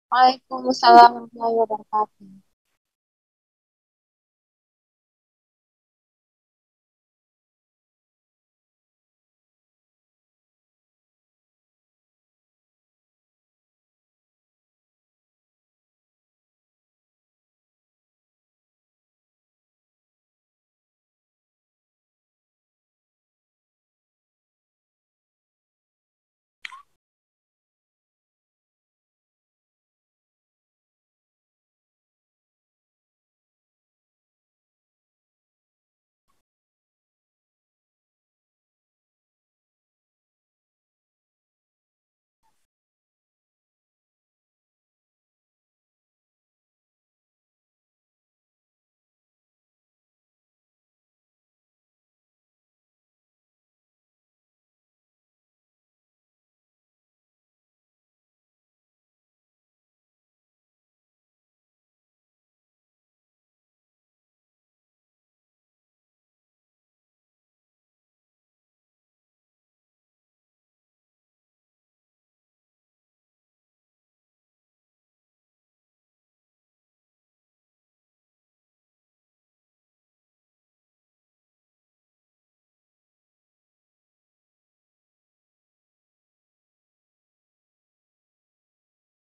Waalaikumsalam warahmatullahi wabarakatuh.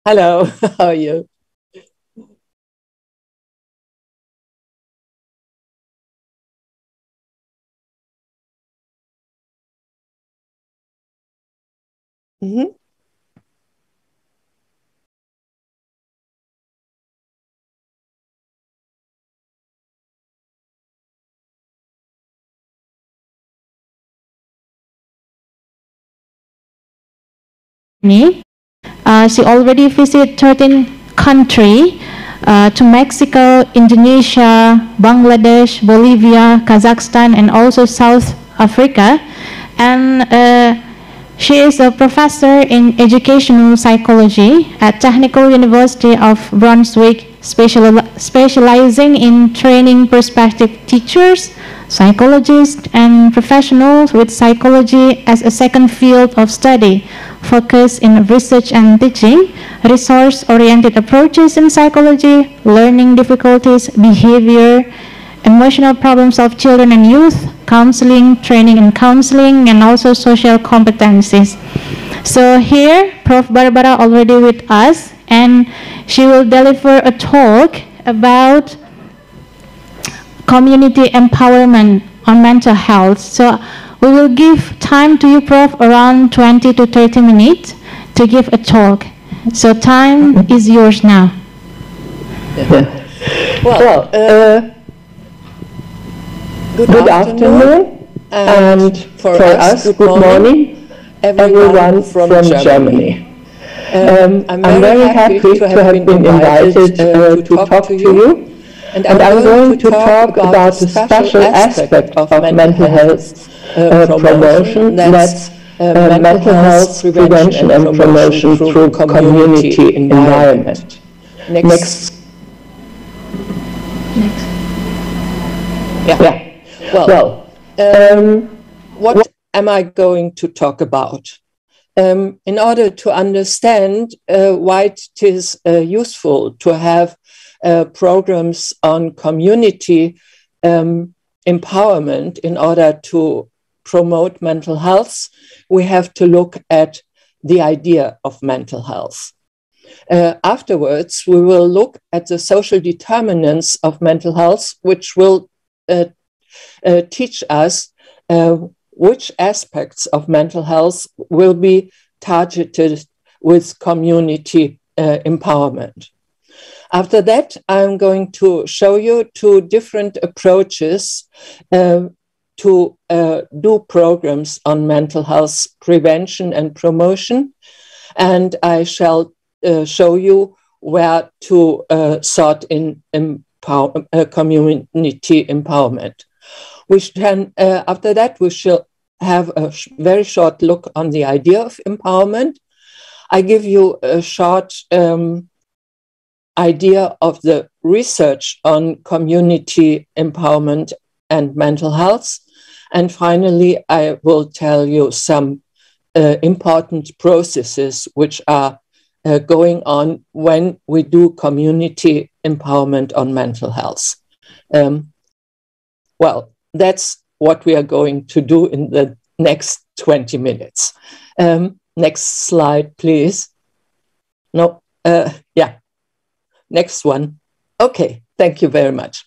Hello, how are you? Mhm. She already visited 13 countries to Mexico, Indonesia, Bangladesh, Bolivia, Kazakhstan, and also South Africa. And she is a professor in educational psychology at Technical University of Brunswick, specializing in training prospective teachers, psychologists, and professionals with psychology as a second field of study, focus in research and teaching, resource-oriented approaches in psychology, learning difficulties, behavior, emotional problems of children and youth, counseling, training in counseling, and also social competencies. So here, Prof. Barbara already with us, and she will deliver a talk about community empowerment on mental health. So we will give time to you, Prof, around 20 to 30 minutes to give a talk. So time is yours now. Good afternoon, and for us, good morning, everyone from Germany. I'm very happy to have been invited to talk to you, and I'm going to talk about a special aspect of mental health promotion, that's mental health prevention and promotion through community environment. Next. Yeah. Well, what am I going to talk about? In order to understand why it is useful to have programs on community empowerment in order to promote mental health, we have to look at the idea of mental health. Afterwards, we will look at the social determinants of mental health, which will teach us which aspects of mental health will be targeted with community empowerment. After that, I'm going to show you two different approaches to do programs on mental health prevention and promotion, and I shall show you where to sort in community empowerment. After that, we shall have a very short look on the idea of empowerment. I give you a short idea of the research on community empowerment and mental health. And finally, I will tell you some important processes which are going on when we do community empowerment on mental health. Well, that's what we are going to do in the next 20 minutes. Next slide, please. No, yeah, next one. Okay, thank you very much.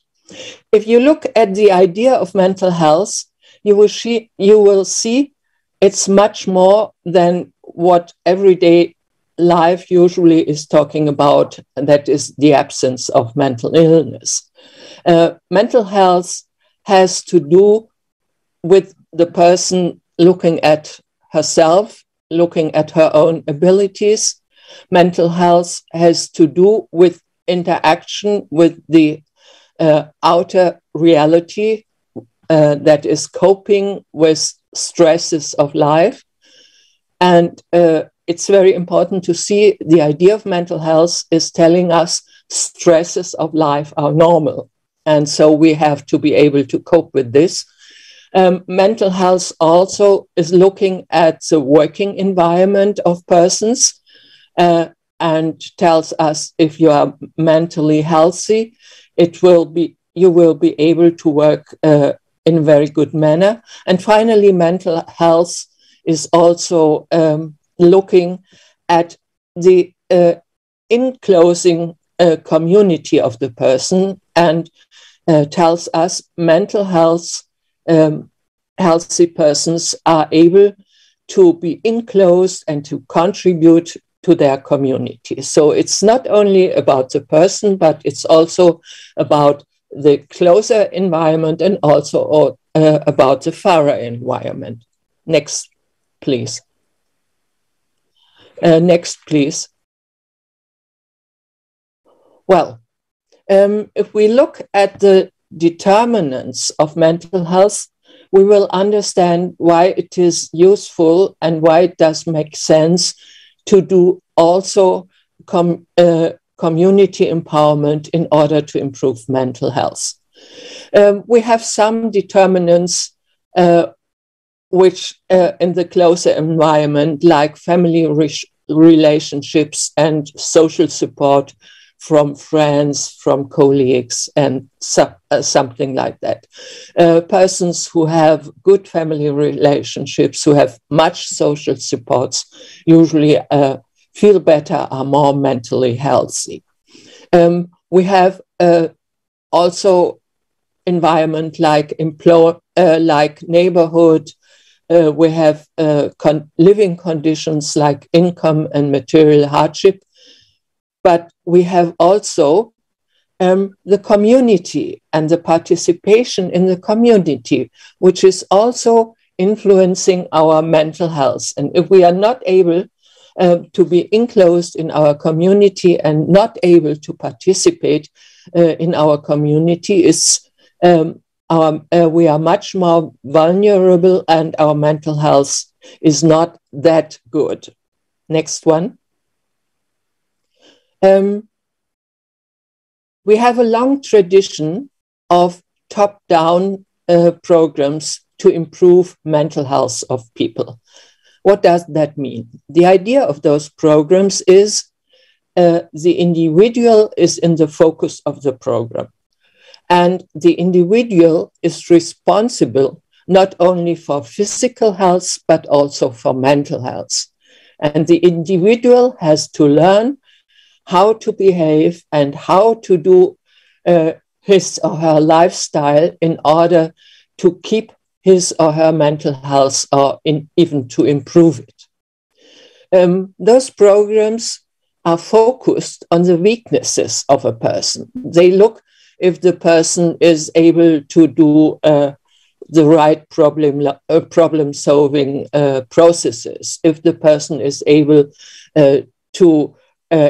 If you look at the idea of mental health, you will see it's much more than what everyday life usually is talking about, and that is the absence of mental illness. Mental health has to do with the person looking at herself, looking at her own abilities. Mental health has to do with interaction with the outer reality, that is coping with stresses of life. And it's very important to see the idea of mental health is telling us stresses of life are normal. And so we have to be able to cope with this. Mental health also is looking at the working environment of persons and tells us if you are mentally healthy, you will be able to work in a very good manner. And finally, mental health is also looking at the enclosing community of the person and tells us mental health, healthy persons are able to be enclosed and to contribute to their community. So it's not only about the person, but it's also about the closer environment and also about the fairer environment. Next, please. Next, please. Well, if we look at the determinants of mental health, we will understand why it is useful and why it does make sense to do also community empowerment in order to improve mental health. We have some determinants which in the closer environment, like family relationships and social support from friends, from colleagues, and something like that. Persons who have good family relationships, who have much social supports, usually feel better, are more mentally healthy. We have also environment like like neighborhood. We have living conditions like income and material hardship. But we have also the community and the participation in the community, which is also influencing our mental health. And if we are not able to be enclosed in our community and not able to participate in our community, we are much more vulnerable and our mental health is not that good. Next one. We have a long tradition of top-down programs to improve mental health of people. What does that mean? The idea of those programs is the individual is in the focus of the program. And the individual is responsible not only for physical health, but also for mental health. And the individual has to learn how to behave and how to do his or her lifestyle in order to keep his or her mental health or even to improve it. Those programs are focused on the weaknesses of a person. They look if the person is able to do the right problem-solving processes, if the person is able to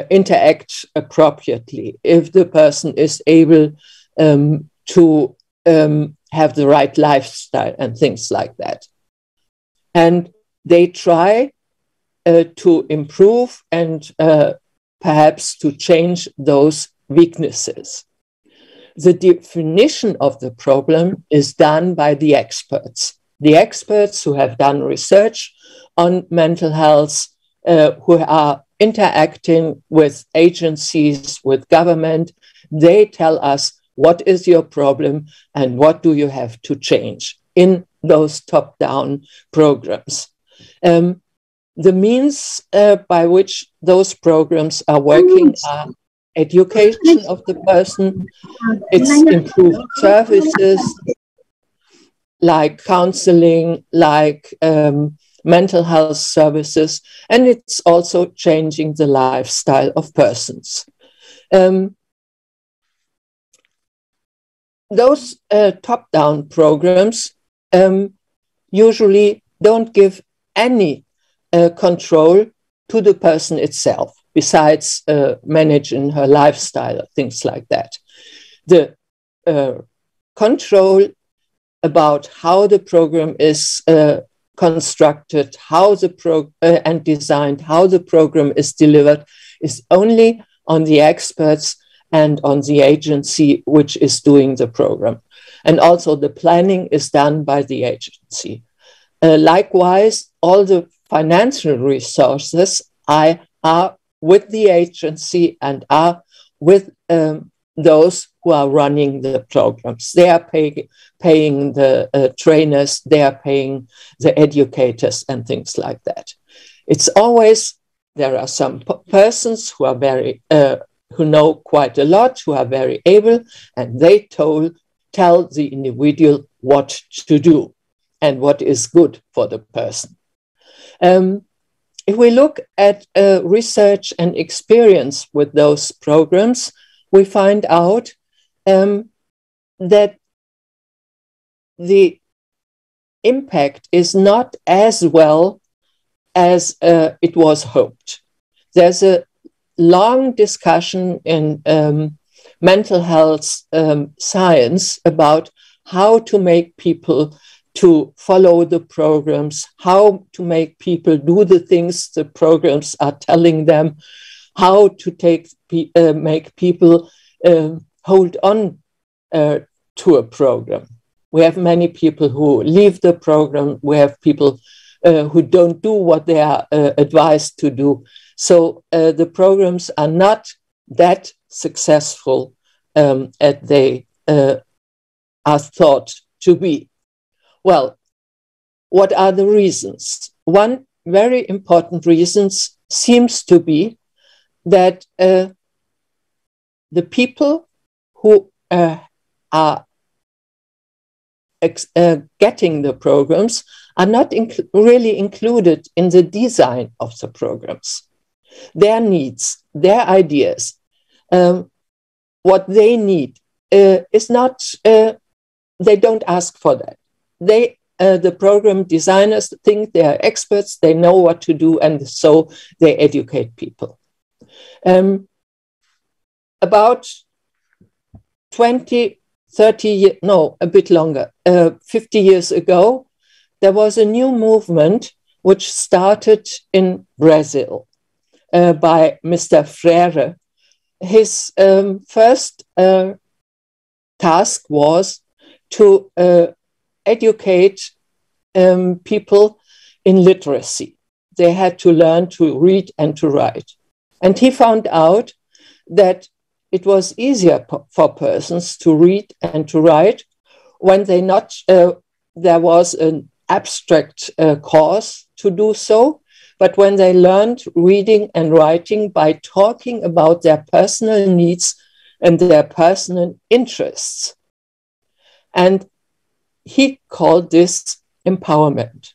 interact appropriately, if the person is able to have the right lifestyle and things like that. And they try to improve and perhaps to change those weaknesses. The definition of the problem is done by the experts who have done research on mental health, who are interacting with agencies, with government. They tell us what is your problem and what do you have to change in those top-down programs. The means by which those programs are working are education of the person, it's improved services like counseling, like mental health services, and it's also changing the lifestyle of persons. Those top-down programs usually don't give any control to the person itself, besides managing her lifestyle, things like that. The control about how the program is constructed, how the and designed, how the program is delivered, is only on the experts and on the agency which is doing the program. And also the planning is done by the agency. Likewise, all the financial resources are with the agency and are with those who are running the programs. They are paying the trainers, they are paying the educators and things like that. It's always, there are some persons who are very, who know quite a lot, who are very able, and they tell the individual what to do and what is good for the person. If we look at research and experience with those programs, we find out that the impact is not as well as it was hoped. There's a long discussion in mental health science about how to make people to follow the programs, how to make people do the things the programs are telling them, how to make people hold on to a program. We have many people who leave the program. We have people who don't do what they are advised to do. So the programs are not that successful as they are thought to be. Well, what are the reasons? One very important reason seems to be that the people who are getting the programs are not really included in the design of the programs. Their needs, their ideas, what they need is not, they don't ask for that. The program designers think they are experts, they know what to do, and so they educate people. About 20, 30, no, a bit longer, 50 years ago, there was a new movement which started in Brazil by Mr. Freire. His first task was to educate people in literacy. They had to learn to read and to write. And he found out that it was easier for persons to read and to write when there was an abstract course to do so, but when they learned reading and writing by talking about their personal needs and their personal interests. And he called this empowerment.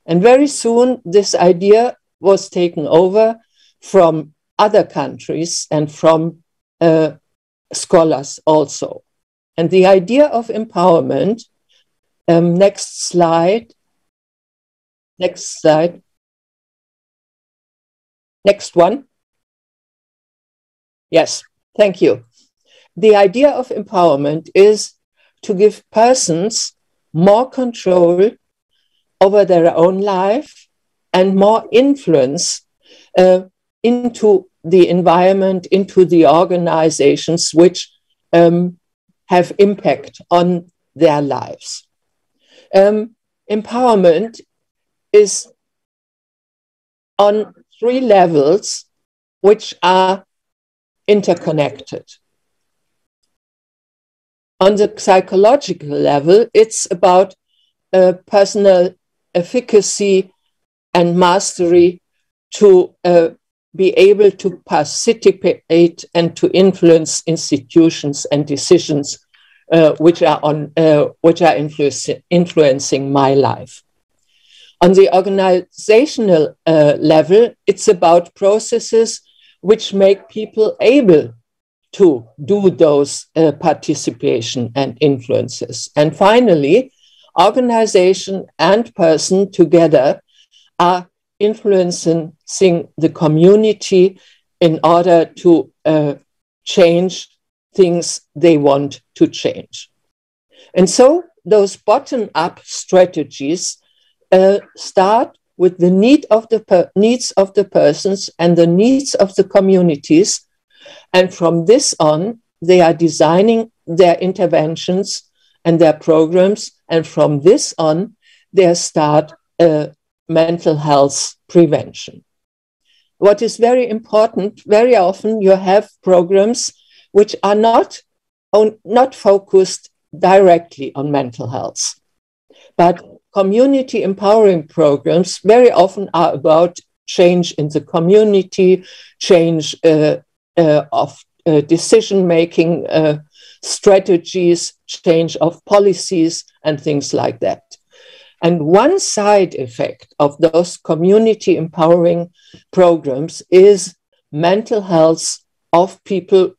And very soon, this idea was taken over from other countries and from scholars also. And the idea of empowerment, next slide, next one. Yes, thank you. The idea of empowerment is to give persons more control over their own life and more influence into the environment, into the organizations which have impact on their lives. Empowerment is on three levels which are interconnected. On the psychological level, it's about personal efficacy and mastery to be able to participate and to influence institutions and decisions which are influencing my life. On the organizational level, it's about processes which make people able to do those participation and influences. And finally, organization and person together are influencing the community in order to change things they want to change. And so those bottom-up strategies start with the needs of the persons and the needs of the communities. And from this on, they are designing their interventions and their programs. And from this on, they start mental health prevention. What is very important, very often you have programs which are not focused directly on mental health, but community empowering programs very often are about change in the community, change of decision-making strategies, change of policies, and things like that. And one side effect of those community empowering programs is mental health of people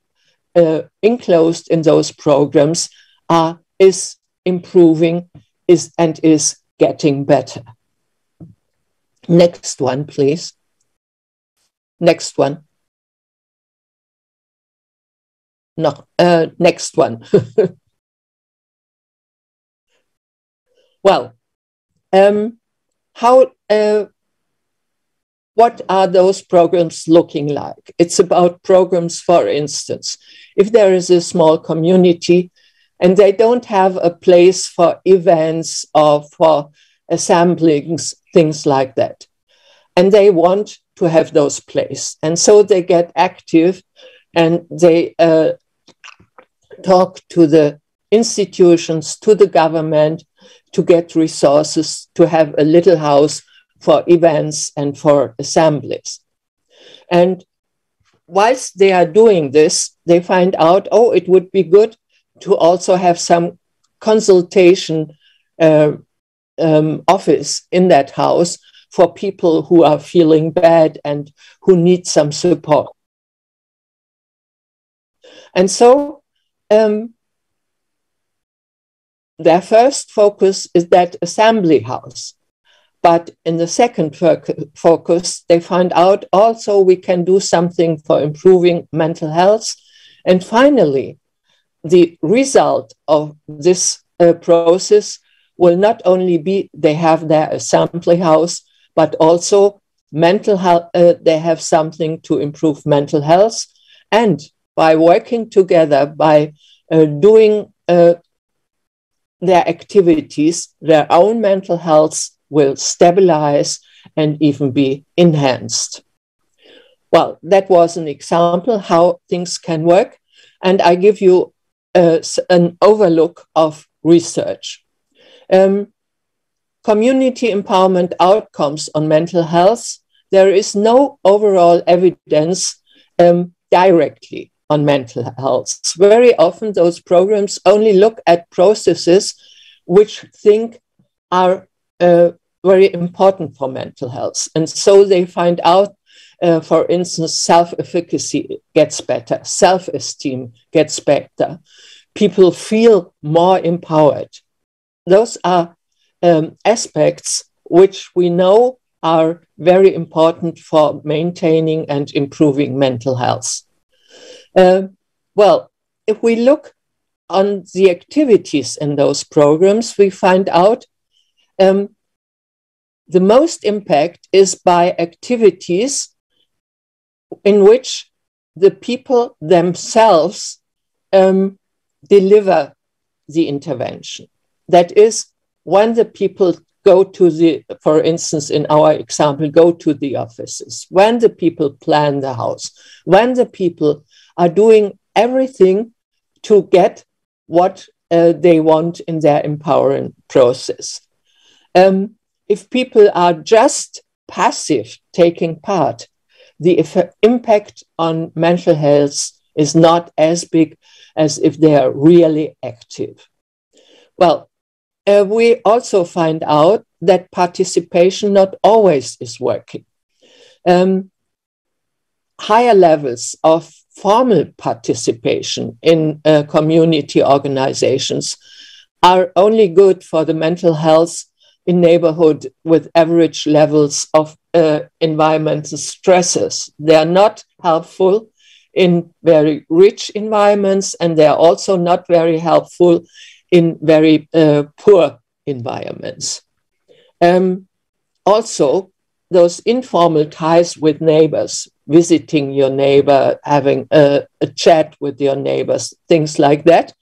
enclosed in those programs is improving, is getting better. Next one, please. Next one. No, next one. Well, what are those programs looking like? It's about programs, for instance, if there is a small community and they don't have a place for events or for assemblings, things like that, and they want to have those places. And so they get active and they talk to the institutions, to the government, to get resources to have a little house for events and for assemblies. And whilst they are doing this, they find out, oh, it would be good to also have some consultation office in that house for people who are feeling bad and who need some support. And so their first focus is that assembly house. But in the second focus, they find out also we can do something for improving mental health. And finally, the result of this process will not only be they have their assembly house, but also mental health, they have something to improve mental health. And by working together, by doing their activities, their own mental health will stabilize and even be enhanced. Well, that was an example how things can work. And I give you an overlook of research. Community empowerment outcomes on mental health, there is no overall evidence directly on mental health. Very often those programs only look at processes which think are very important for mental health. And so they find out, for instance, self-efficacy gets better, self-esteem gets better, people feel more empowered. Those are aspects which we know are very important for maintaining and improving mental health. Well, if we look on the activities in those programs, we find out the most impact is by activities in which the people themselves deliver the intervention. That is, when the people go to the, for instance, in our example, go to the offices, when the people plan the house, when the people are doing everything to get what they want in their empowering process. If people are just passive taking part, the impact on mental health is not as big as if they are really active. Well, we also find out that participation not always is working. Higher levels of formal participation in community organizations are only good for the mental health in neighborhood with average levels of environmental stresses. They are not helpful in very rich environments, and they are also not very helpful in very poor environments. Also, those informal ties with neighbors, visiting your neighbor, having a chat with your neighbors, things like that,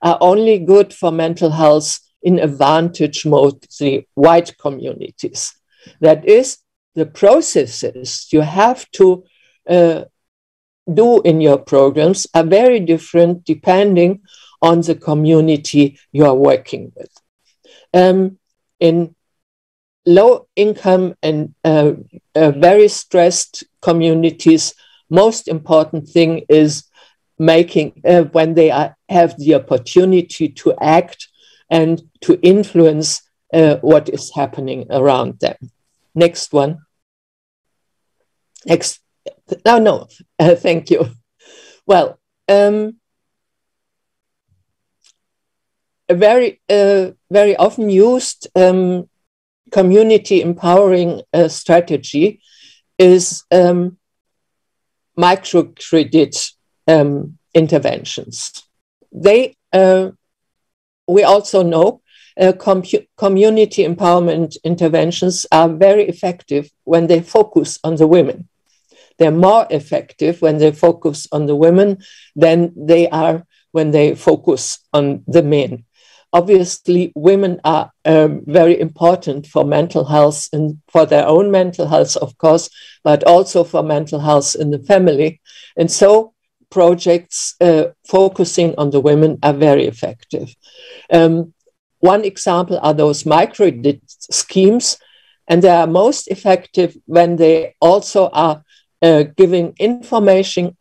are only good for mental health in advantage mostly white communities. That is, the processes you have to do in your programs are very different depending on the community you are working with. In low income and very stressed communities, most important thing is making when they have the opportunity to act and to influence what is happening around them. Next one. Next. No, thank you. Well, a very often used community empowering strategy is microcredit interventions. We also know community empowerment interventions are very effective when they focus on the women. They're more effective when they focus on the women than they are when they focus on the men. Obviously, women are very important for mental health and for their own mental health, of course, but also for mental health in the family. And so projects focusing on the women are very effective. One example are those microcredit schemes, and they are most effective when they also are giving information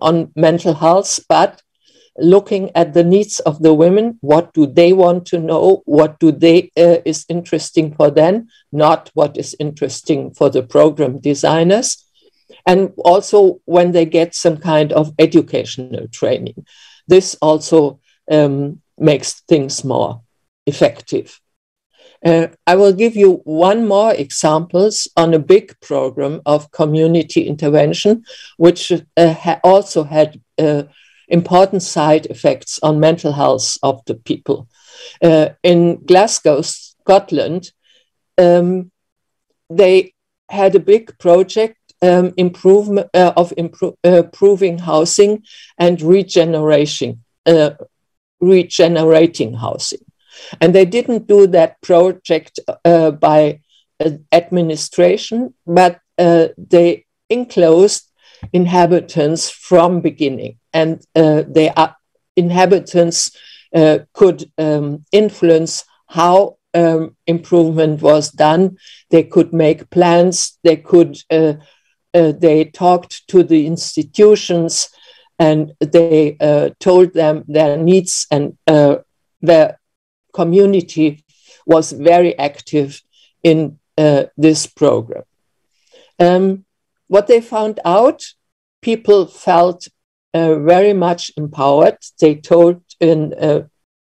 on mental health, but looking at the needs of the women. What do they want to know? What do they is interesting for them? Not what is interesting for the program designers. And also when they get some kind of educational training. This also makes things more effective. I will give you one more examples on a big program of community intervention, which also had important side effects on mental health of the people. In Glasgow, Scotland, they had a big project improving housing and regenerating housing. And they didn't do that project by administration, but they enclosed inhabitants from beginning. And inhabitants could influence how improvement was done. They could make plans. They talked to the institutions, and they told them their needs, and their community was very active in this program. What they found out, people felt very much empowered. They told in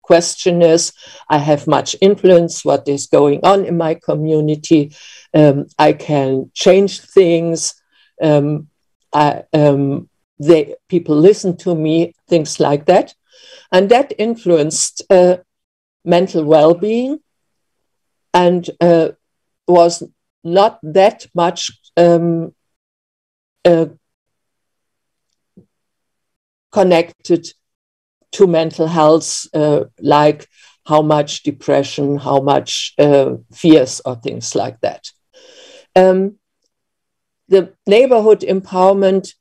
questionnaires, I have much influence, what is going on in my community. I can change things. People listen to me, things like that. And that influenced mental well-being, and was not that much connected to mental health, like how much depression, how much fears or things like that. The neighborhood empowerment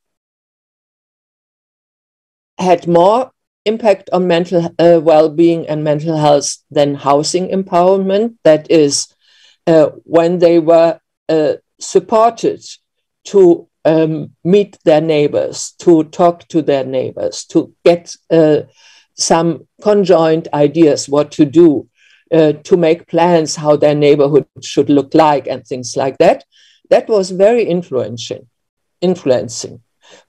had more impact on mental well-being and mental health than housing empowerment. That is, when they were supported to meet their neighbors, to talk to their neighbors, to get some conjoint ideas what to do, to make plans how their neighborhood should look like and things like that. That was very influencing.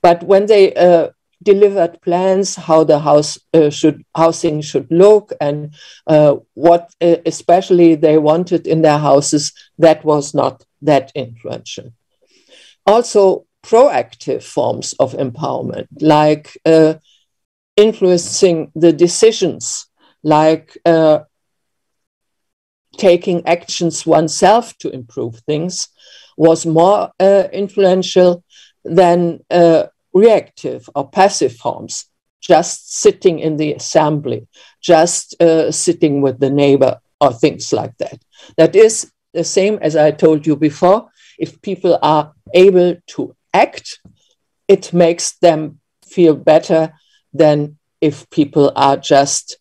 But when they delivered plans how the housing should look and what especially they wanted in their houses, that was not that influential. Also, proactive forms of empowerment, like influencing the decisions, like taking actions oneself to improve things, was more influential than reactive or passive forms, just sitting in the assembly, just sitting with the neighbor or things like that. That is the same as I told you before. If people are able to act, it makes them feel better than if people are just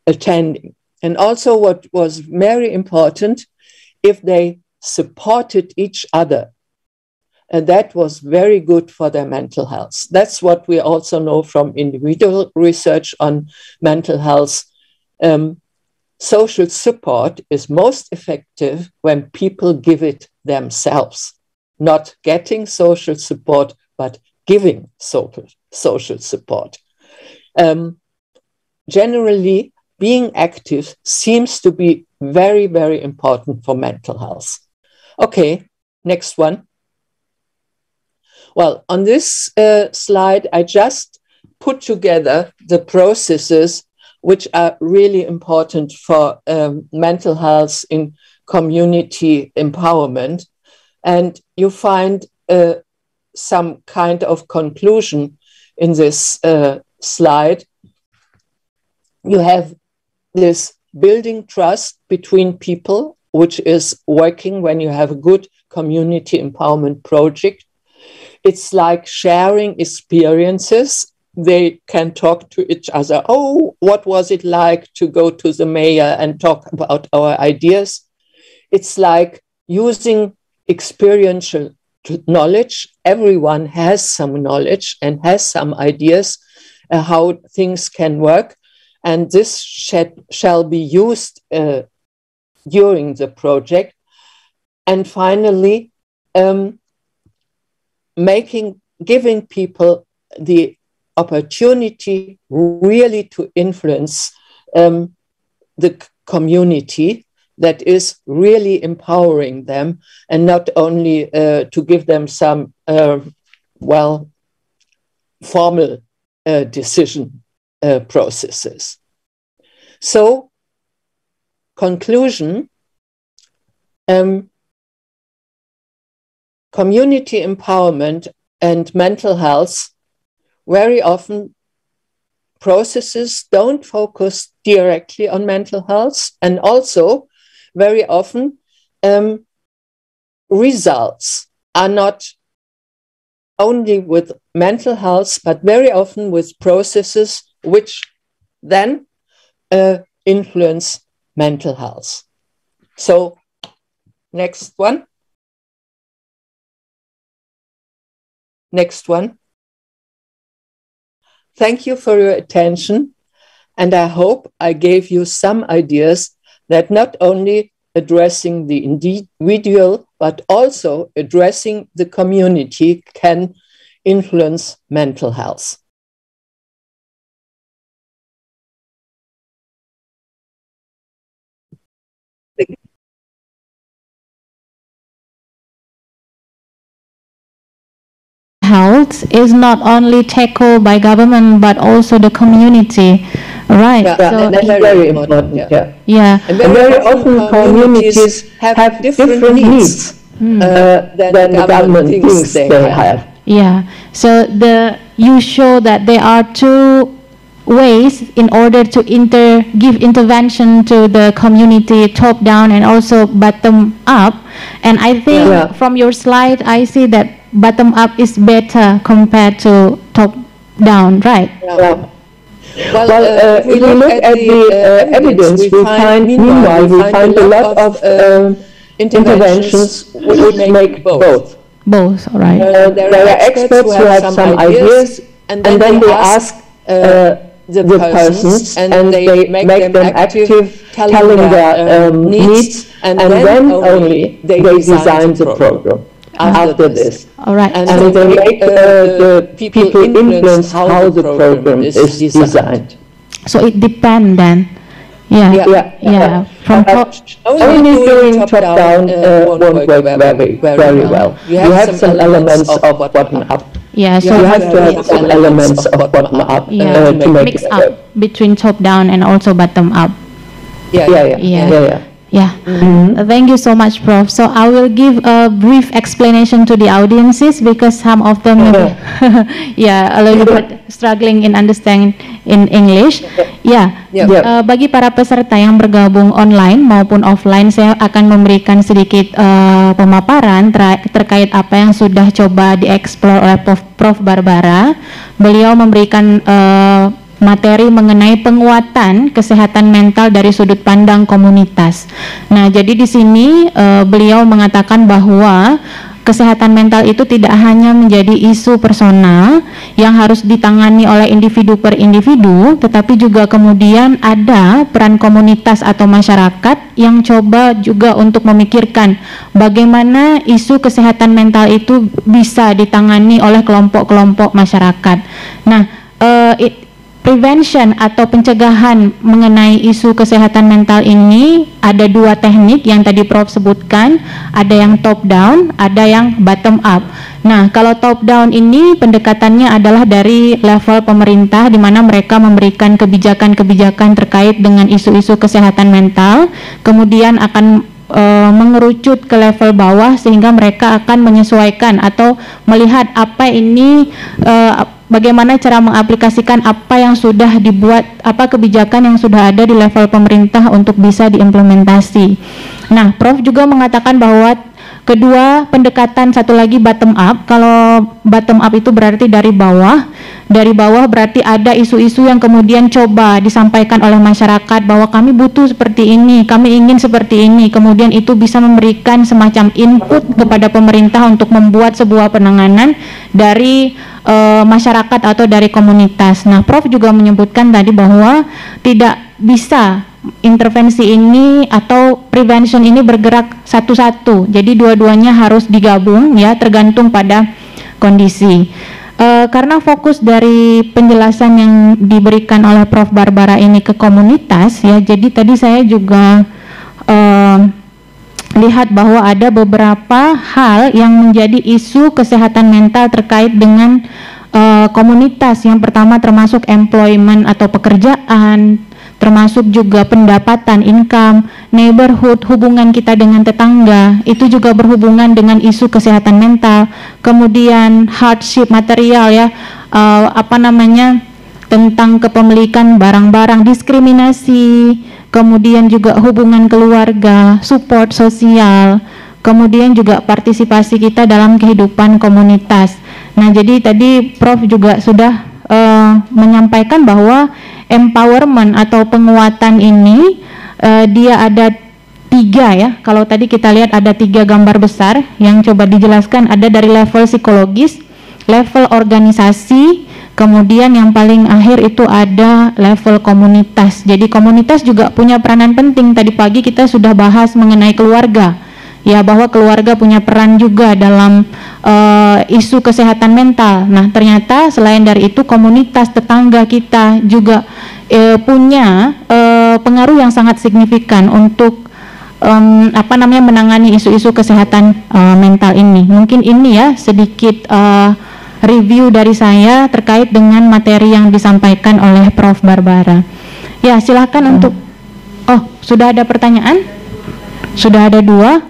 attending. And also what was very important, if they supported each other, and that was very good for their mental health. That's what we also know from individual research on mental health. Social support is most effective when people give it themselves, not getting social support, but giving social support. Generally, being active seems to be very, very important for mental health. Okay, next one. Well, on this slide, I just put together the processes which are really important for mental health in community empowerment. And you find some kind of conclusion in this slide. You have this building trust between people, which is working when you have a good community empowerment project. It's like sharing experiences. They can talk to each other. Oh, what was it like to go to the mayor and talk about our ideas? It's like using experiential knowledge. Everyone has some knowledge and has some ideas how things can work. And this shall be used during the project. And finally, giving people the opportunity really to influence the community, that is really empowering them, and not only to give them some formal decision processes. So, conclusion, community empowerment and mental health, very often processes don't focus directly on mental health, and also very often results are not only with mental health, but very often with processes which then influence mental health. So, next one. Next one. Thank you for your attention, and I hope I gave you some ideas that not only addressing the individual, but also addressing the community can influence mental health. Health is not only tackled by government but also the community, right? Yeah, so that's very important. Yeah. And very often communities have different needs than the government thinks they have. Yeah. So you show that there are two ways in order to give intervention to the community, top down and also bottom up. And I think from your slide, I see that bottom up is better compared to top down, right? Well, if we look at the evidence, we find a lot of interventions which make both. Both, all right. There are experts who have some ideas, and then they ask the persons, and they make them active, telling their needs, and then only they design the program after this. All right. And they make the people influence how the program is designed. So it depends then. From only doing top-down won't work very well. You have some elements of bottom-up. Yeah, so you have to have some elements of bottom-up to make mix up between top-down and also bottom-up. Thank you so much, Prof. So I will give a brief explanation to the audiences because some of them maybe a little bit struggling in understanding in English. Bagi para peserta yang bergabung online maupun offline, saya akan memberikan sedikit pemaparan terkait apa yang sudah coba dieksplor oleh Prof. Barbara. Beliau memberikan materi mengenai penguatan kesehatan mental dari sudut pandang komunitas. Nah, jadi di sini beliau mengatakan bahwa kesehatan mental itu tidak hanya menjadi isu personal yang harus ditangani oleh individu per individu, tetapi juga kemudian ada peran komunitas atau masyarakat yang coba juga untuk memikirkan bagaimana isu kesehatan mental itu bisa ditangani oleh kelompok-kelompok masyarakat. Nah, prevention atau pencegahan mengenai isu kesehatan mental ini ada dua teknik yang tadi Prof sebutkan, ada yang top down, ada yang bottom up. Nah, kalau top down ini pendekatannya adalah dari level pemerintah di mana mereka memberikan kebijakan-kebijakan terkait dengan isu-isu kesehatan mental, kemudian akan mengerucut ke level bawah sehingga mereka akan menyesuaikan atau melihat apa ini bagaimana cara mengaplikasikan apa yang sudah dibuat, apa kebijakan yang sudah ada di level pemerintah untuk bisa diimplementasi. Nah, Prof juga mengatakan bahwa kedua pendekatan, satu lagi bottom up. Kalau bottom up itu berarti dari bawah. Dari bawah berarti ada isu-isu yang kemudian coba disampaikan oleh masyarakat bahwa kami butuh seperti ini, kami ingin seperti ini. Kemudian itu bisa memberikan semacam input kepada pemerintah untuk membuat sebuah penanganan dari masyarakat atau dari komunitas. Nah, Prof juga menyebutkan tadi bahwa tidak bisa intervensi ini atau prevention ini bergerak satu-satu. Jadi dua-duanya harus digabung ya, tergantung pada kondisi. Karena fokus dari penjelasan yang diberikan oleh Prof. Barbara ini ke komunitas ya, jadi tadi saya juga lihat bahwa ada beberapa hal yang menjadi isu kesehatan mental terkait dengan komunitas. Yang pertama termasuk employment atau pekerjaan, termasuk juga pendapatan, income, neighborhood, hubungan kita dengan tetangga, itu juga berhubungan dengan isu kesehatan mental. Kemudian hardship material ya, tentang kepemilikan barang-barang, diskriminasi, kemudian juga hubungan keluarga, support sosial, kemudian juga partisipasi kita dalam kehidupan komunitas. Nah, jadi tadi Prof juga sudah menyampaikan bahwa empowerment atau penguatan ini dia ada 3 ya. Kalau tadi kita lihat ada 3 gambar besar yang coba dijelaskan, ada dari level psikologis, level organisasi, kemudian yang paling akhir itu ada level komunitas. Jadi komunitas juga punya peranan penting. Tadi pagi kita sudah bahas mengenai keluarga. Ya, bahwa keluarga punya peran juga dalam isu kesehatan mental. Nah, ternyata selain dari itu komunitas tetangga kita juga punya pengaruh yang sangat signifikan untuk menangani isu-isu kesehatan mental ini. Mungkin ini ya sedikit review dari saya terkait dengan materi yang disampaikan oleh Prof. Barbara. Ya, silakan untuk sudah ada pertanyaan? Sudah ada 2.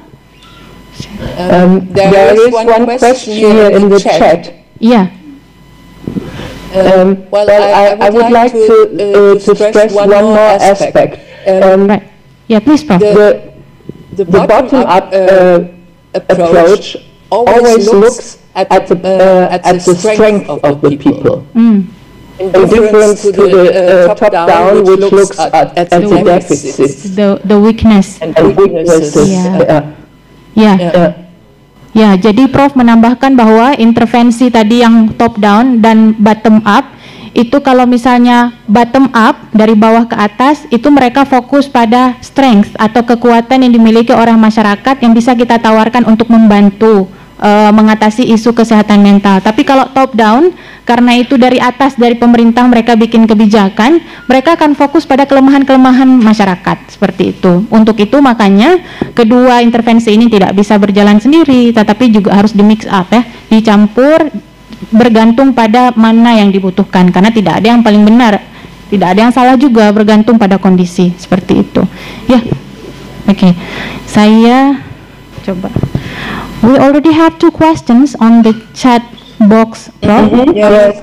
There is one question here in the chat. Yeah. I would like to stress one more aspect. Right. Yeah, please, Prof. The bottom-up approach always looks at the strength of the people. In difference to the top-down, which looks at the deficits, the weakness. and weaknesses. Ya, jadi Prof menambahkan bahwa intervensi tadi yang top down dan bottom up itu kalau misalnya bottom up dari bawah ke atas itu mereka fokus pada strength atau kekuatan yang dimiliki orang masyarakat yang bisa kita tawarkan untuk membantu mengatasi isu kesehatan mental. Tapi kalau top down, karena itu dari atas, dari pemerintah mereka bikin kebijakan, mereka akan fokus pada kelemahan-kelemahan masyarakat, seperti itu. Untuk itu makanya kedua intervensi ini tidak bisa berjalan sendiri, tetapi juga harus di mix up ya, dicampur bergantung pada mana yang dibutuhkan, karena tidak ada yang paling benar, tidak ada yang salah juga, bergantung pada kondisi, seperti itu. Ya, oke. Saya coba. We already have 2 questions on the chat box, Prof. Yes,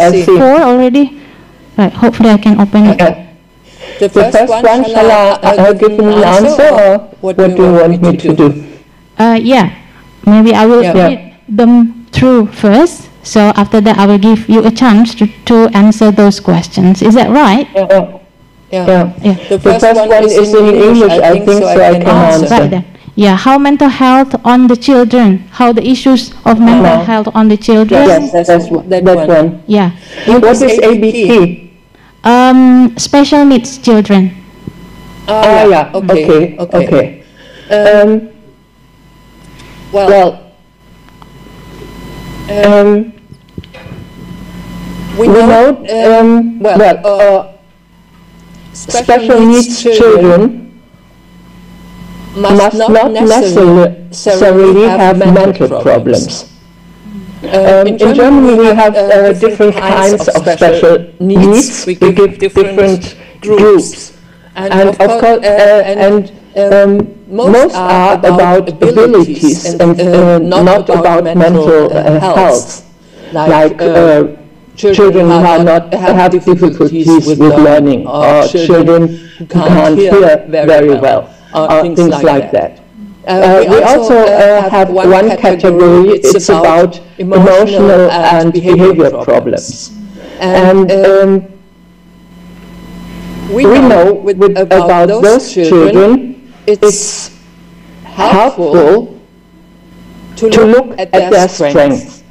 I see. 4 already. Right, hopefully I can open it. The first one, shall I give an answer, or what do you want me to do? Yeah, maybe I will read them through first. So after that, I will give you a chance to answer those questions. Is that right? Yeah. The first one is in English, I think, so I can answer. Right then. Yeah, how mental health on the children, how the issues of mental health on the children. Yes, that's that one. Yeah. What is ABT? Special needs children. Okay. We know special needs children must not necessarily have mental problems. In Germany we have different kinds of special needs. We give different groups, and of course, most are about abilities and not about mental health, like children who have difficulties with learning, or children who can't hear very well, or things like that. We also have one category, it's about emotional and behavior problems. And we know about those children, it's helpful to look at their strengths,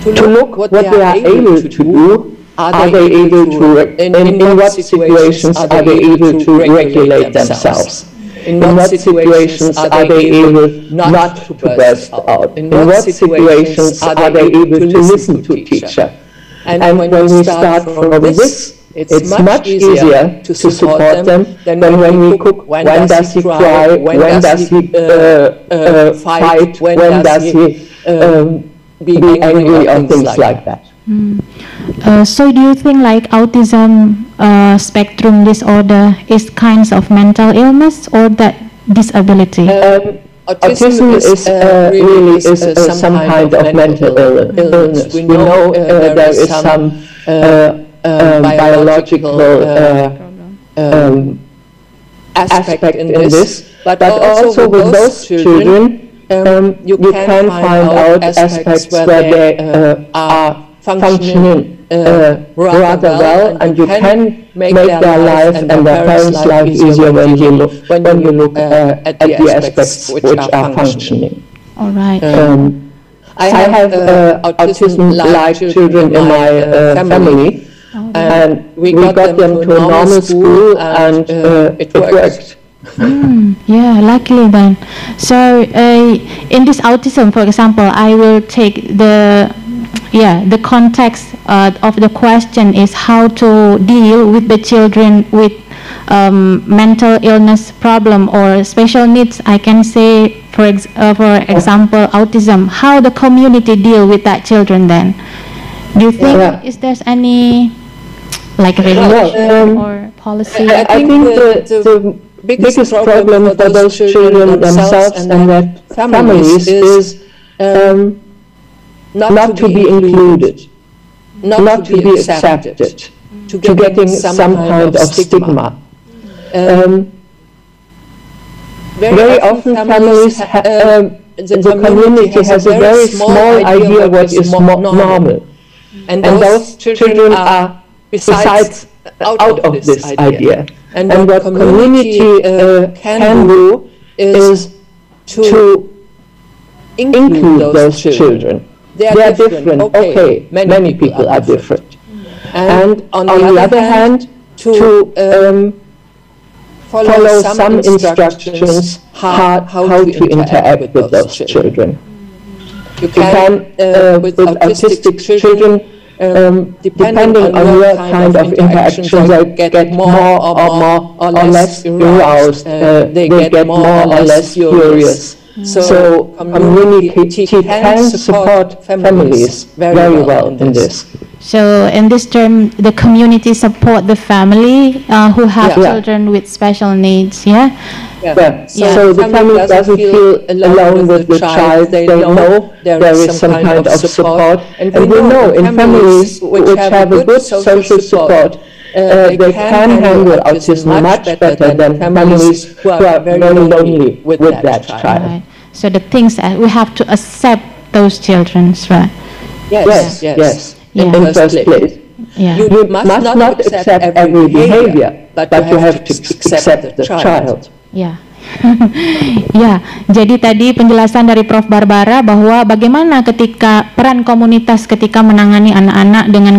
to look what they are able to do. Are they able to, in what situations are they able to regulate themselves? In what situations are they able not to burst out? In what situations are they able to listen to teacher? And when we start from this, it's much easier to support them than when we cook, when does he cry, when does he fight, when does he be angry, or things like that. So do you think like autism spectrum disorder is kinds of mental illness or that disability? Autism is really some kind of mental illness. We know there is some biological aspect in this, but also with those children you can find out aspects where they are functioning rather well, and you can make their life and their parents' life easier when you look at the aspects which are functioning. All right. I have autism-like children in my family, and we got them to a normal school, and it worked. Yeah, luckily then. So in this autism, for example, I will take the context of the question is how to deal with the children with mental illness problem or special needs. I can say, for example, autism. How the community deal with that children then? Do you think is there any like regulation or policy? I think the biggest problem for those children themselves and their families is not to be included. not to be accepted, to getting some kind of stigma. Very often families, the community has a very small idea what is normal. And those children are besides out of this idea. And what community can do is to include those children. They are different, okay, many people are different. And on the other hand, to follow some instructions how to interact with those children. You can, with autistic children, depending on your kind of interactions, they get more or less aroused, they get more or less curious. So community can support families very well in this. So in this term, the community support the family who have children with special needs, So the family doesn't feel alone with the child. They know there is some kind of support. And we know in families which have a good social support, they can handle autism much better than families who are very lonely with that child. Right. So the things that we have to accept those children, right? Yes. In the first place. You must not accept every behavior, but you have to accept the child. Jadi tadi penjelasan dari Prof. Barbara bahwa bagaimana ketika peran komunitas ketika menangani anak-anak dengan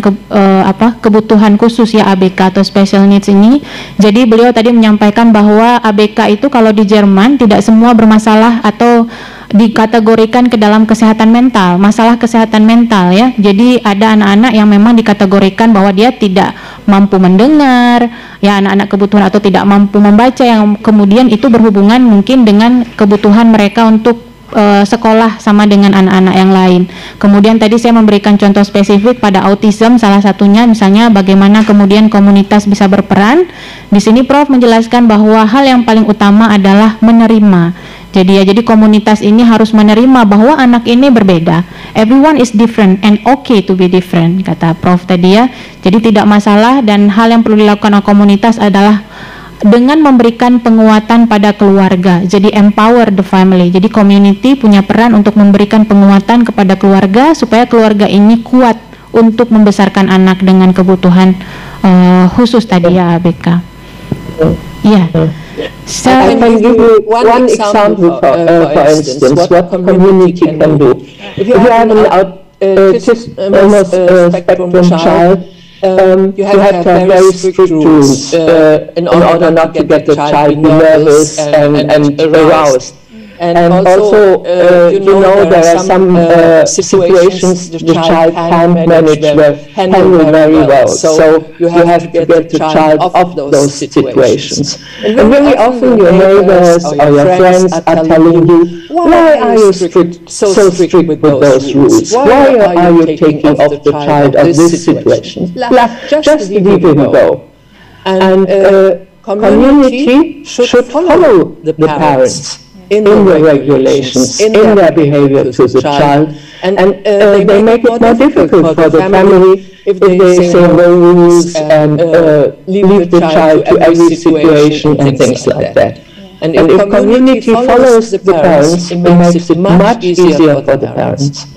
kebutuhan khusus ABK atau special needs ini. Jadi beliau tadi menyampaikan bahwa ABK itu kalau di Jerman tidak semua bermasalah atau dikategorikan ke dalam kesehatan mental, masalah kesehatan mental Jadi ada anak-anak yang memang dikategorikan bahwa dia tidak mampu mendengar, anak-anak kebutuhan atau tidak mampu membaca yang kemudian itu berhubungan mungkin dengan kebutuhan mereka untuk sekolah sama dengan anak-anak yang lain. Kemudian tadi saya memberikan contoh spesifik pada autism, salah satunya misalnya bagaimana kemudian komunitas bisa berperan. Di sini Prof menjelaskan bahwa hal yang paling utama adalah menerima. Jadi komunitas ini harus menerima bahwa anak ini berbeda. Everyone is different and okay to be different, kata Prof tadi Jadi tidak masalah, dan hal yang perlu dilakukan oleh komunitas adalah dengan memberikan penguatan pada keluarga. Jadi empower the family. Jadi community punya peran untuk memberikan penguatan kepada keluarga supaya keluarga ini kuat untuk membesarkan anak dengan kebutuhan khusus tadi ABK. So I can give you one example, for instance, what community can do. If you have an autism spectrum child, you have to have very strict rules in order not to get the child nervous and aroused. And also, there are some situations the child can handle very well. So you have to get the child off those situations. And very often your neighbors or your friends are telling you, why are you so strict with those rules? Why are you taking off the child of this situation? Just leave him go. And community should follow the parents in the regulations, in their behavior to the child, and they make it more difficult for the family if they say no rules and leave the child to every situation and things like that. And if community follows the parents, it makes it much easier for the parents.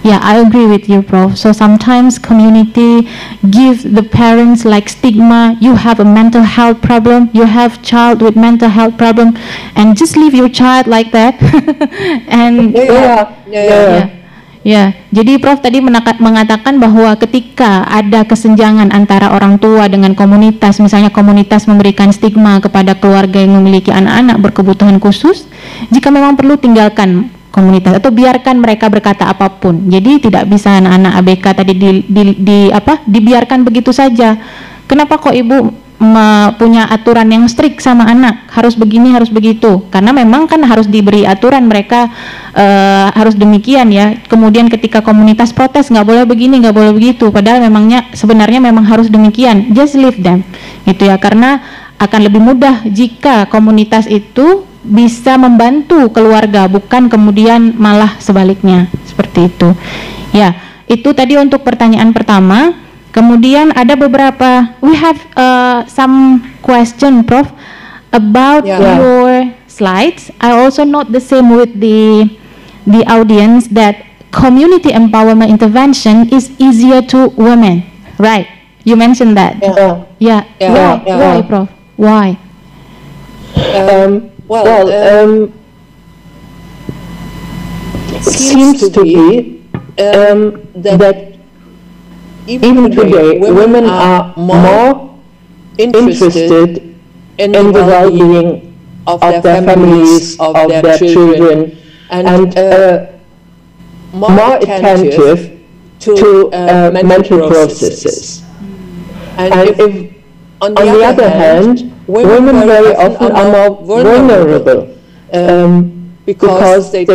I agree with you, Prof. So sometimes community give the parents like stigma. You have a mental health problem. You have child with mental health problem, and just leave your child like that. And Jadi Prof tadi mengatakan bahwa ketika ada kesenjangan antara orang tua dengan komunitas, misalnya komunitas memberikan stigma kepada keluarga yang memiliki anak-anak berkebutuhan khusus, jika memang perlu tinggalkan komunitas atau biarkan mereka berkata apapun. Jadi tidak bisa anak-anak ABK tadi dibiarkan begitu saja. Kenapa kok ibu punya aturan yang strict sama anak, harus begini harus begitu? Karena memang kan harus diberi aturan, mereka harus demikian Kemudian ketika komunitas protes nggak boleh begini nggak boleh begitu, padahal sebenarnya memang harus demikian. Just leave them gitu karena akan lebih mudah jika komunitas itu bisa membantu keluarga, bukan kemudian malah sebaliknya seperti itu. Itu tadi untuk pertanyaan pertama. Kemudian ada beberapa, we have some question, Prof, about your slides. I also note the same with the audience that community empowerment intervention is easier to women, right? You mentioned that. Why, Prof? Why? Seems to be that even today women are more interested in the well-being of their families, of their children, and more attentive to mental processes. And if, on the other hand, women very often are more vulnerable because they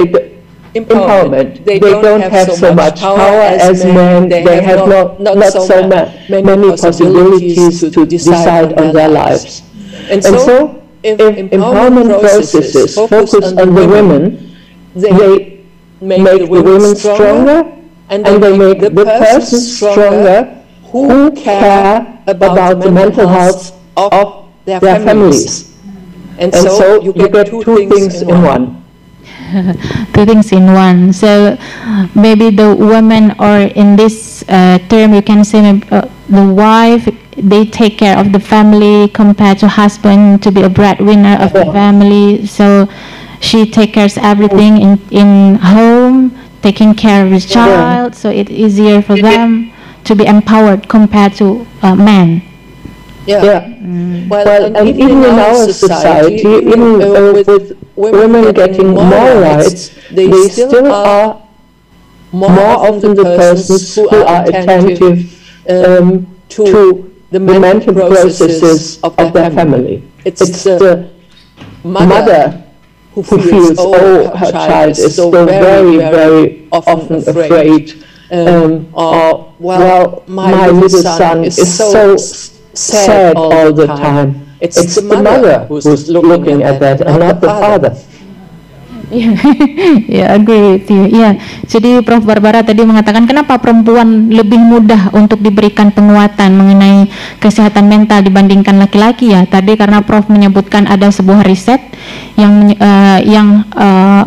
empowerment. They don't have so much power as men. They have not so many possibilities to decide on their lives. And so, if empowerment processes focus on the women, they make the women stronger, and they make the persons stronger who care about the mental health of their families. And so you get two things in one. Two things in one. So maybe the women, or in this term you can say the wife, they take care of the family compared to husband to be a breadwinner of the family. So she takes care of everything in home, taking care of the child. So it's easier for them to be empowered compared to men. Well, and even in our society, even with women getting more rights, they still are more often the persons who are attentive to the mental processes of their family. It's the mother who feels, oh, her child is so very, very often afraid, or, well, my little son is so sad all the time. It's the mother who's looking at that and not the father. Ya, agree with you. Ya, jadi Prof. Barbara tadi mengatakan kenapa perempuan lebih mudah untuk diberikan penguatan mengenai kesehatan mental dibandingkan laki-laki ya. Tadi karena Prof menyebutkan ada sebuah riset yang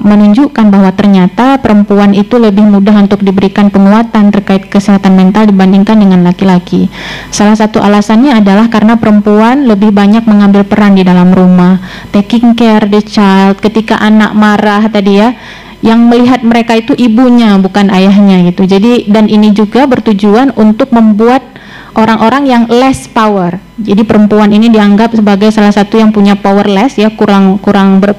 menunjukkan bahwa ternyata perempuan itu lebih mudah untuk diberikan penguatan terkait kesehatan mental dibandingkan dengan laki-laki. Salah satu alasannya adalah karena perempuan lebih banyak mengambil peran di dalam rumah, taking care the child. Ketika anak marah tadi ya, yang melihat mereka itu ibunya bukan ayahnya gitu. Jadi dan ini juga bertujuan untuk membuat orang-orang yang less power. Jadi perempuan ini dianggap sebagai salah satu yang punya powerless ya, kurang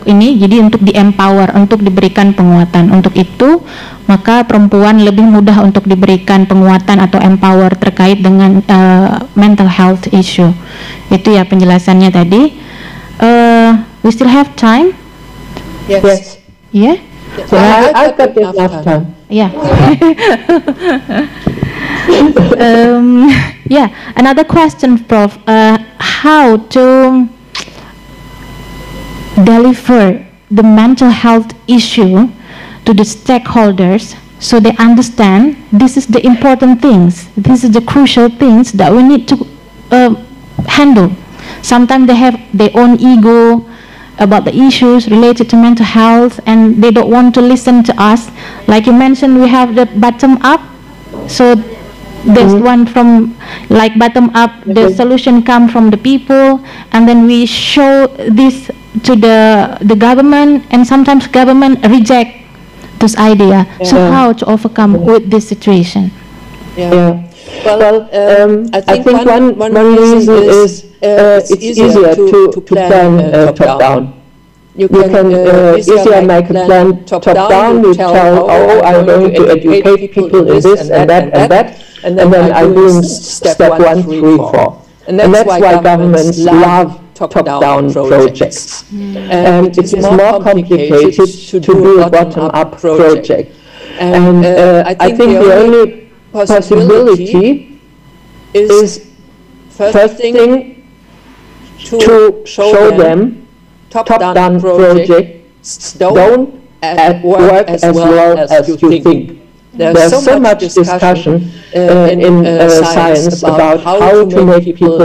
ini. Jadi untuk di-empower, untuk diberikan penguatan. Untuk itu maka perempuan lebih mudah untuk diberikan penguatan atau empower terkait dengan mental health issue. Itu ya penjelasannya tadi. We still have time? Yes. Yeah? So I've got enough time. Yeah. Yeah, another question, Prof. How to deliver the mental health issue to the stakeholders so they understand this is the important things, this is the crucial things that we need to handle. Sometimes they have their own ego about the issues related to mental health and they don't want to listen to us. Like you mentioned, we have the bottom up. So there's one from like bottom up, the solution come from the people, and then we show this to the government, and sometimes government reject this idea. So how to overcome with this situation? Well, I think one reason is it's easier to plan top down. You can easier make a plan top down. You tell, oh, I'm going to educate people in this and that, and then I'm doing step 1, 3, 4. And that's why governments love top-down projects. And it is more complicated to do a bottom-up project. And I think the only possibility is first thing to show them top-down projects don't work as well as you think. There's so much discussion in science about how to make people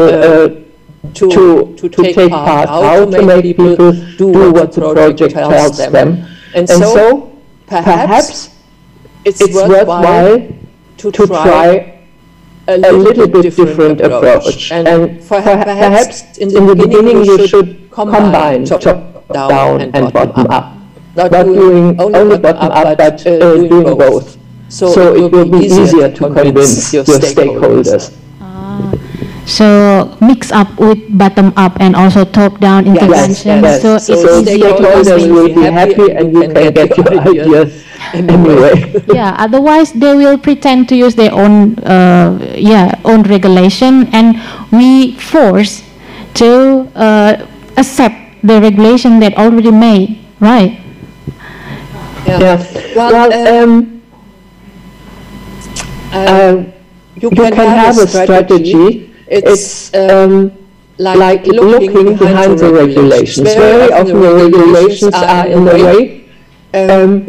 to take part, how to make people do what the project tells them. And so perhaps it's worthwhile to try a little bit different approach. And perhaps in the beginning you should combine top-down and bottom-up. Not doing only bottom-up, but doing both. So it will be easier to convince your stakeholders. So mix up with bottom-up and also top-down intervention. Yes. So So it's easier to stakeholders will be happy and you can get your ideas anyway. Yeah, otherwise they will pretend to use their own own regulation, and we force to accept the regulation that already made, right? Yeah. Well, you can have a strategy. It's like looking behind the regulations. Very often the regulations are in the way.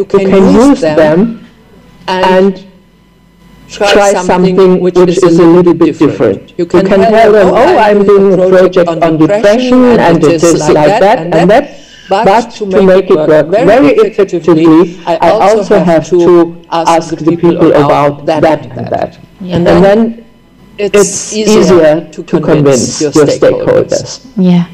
You can use them and try something which is a little bit different. You can tell them, oh, I'm doing a project on depression and it is like that and that. But to make it work very effectively, I also have to ask the people about that and that. And then it's easier to convince your stakeholders. Ya,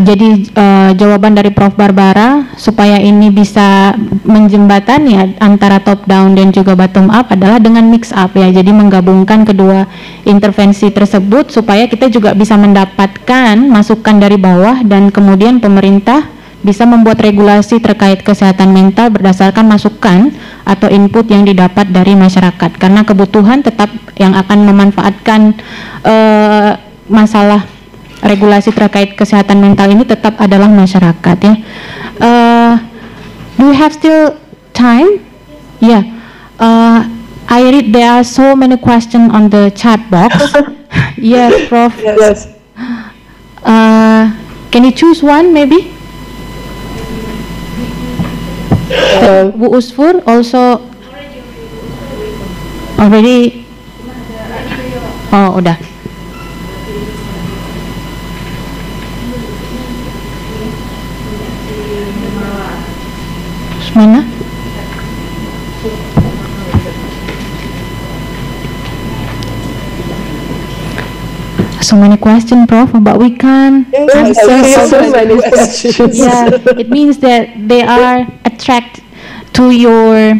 jadi jawaban dari Prof. Barbara supaya ini bisa menjembatani antara top down dan juga bottom up adalah dengan mix up ya. Jadi menggabungkan kedua intervensi tersebut supaya kita juga bisa mendapatkan masukan dari bawah dan kemudian pemerintah bisa membuat regulasi terkait kesehatan mental berdasarkan masukan atau input yang didapat dari masyarakat, karena kebutuhan tetap yang akan memanfaatkan masalah regulasi terkait kesehatan mental ini tetap adalah masyarakat ya. Do we have still time? Yeah. I read there are so many questions on the chat box. Yes, Prof. Yes. Can you choose one maybe? Bu Usfur also already. Oh, udah. Mana? So many questions, Prof, but we can't Yes, so many questions. Yeah, it means that they are attracted to your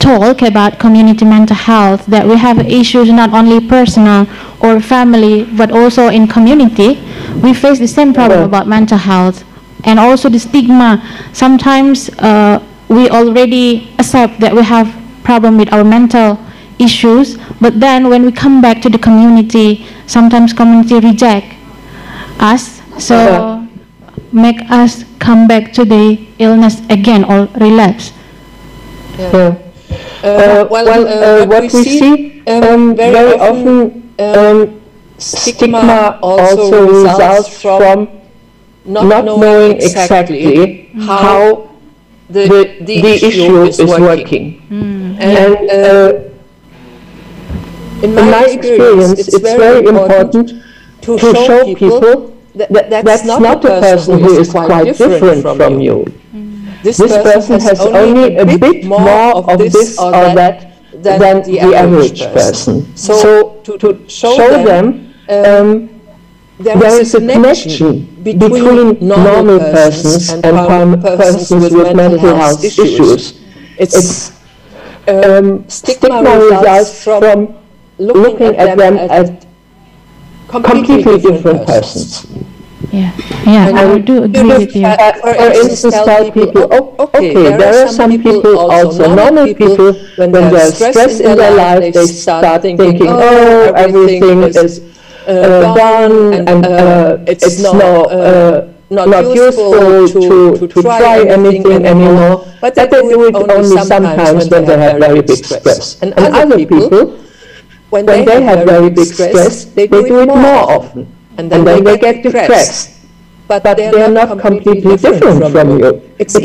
talk about community mental health, that we have issues not only personal or family, but also in community. We face the same problem about mental health, and also the stigma. Sometimes we already accept that we have problem with our mental issues, but then when we come back to the community, sometimes community reject us, so make us come back to the illness again or relapse. What we see very often, stigma also results from not knowing exactly how the issue is working. And in my experience, it's very important to show people that that's not a person who is quite different from you. This person has only a bit more of this or that than the average person. So to show them there is a connection between normal persons and persons with mental health issues. It's stigma results from looking at them as completely different persons. Yeah, I do agree with you. For instance, tell people, okay, there are some people, also normal people, when there's stress in their life, they start thinking, oh, everything is gone, and it's not useful to try anything anymore, but they do it only sometimes when they have very big stress. And other people, when they have very big stress, they do it more often, and then they get depressed. but they're not completely different from you. It's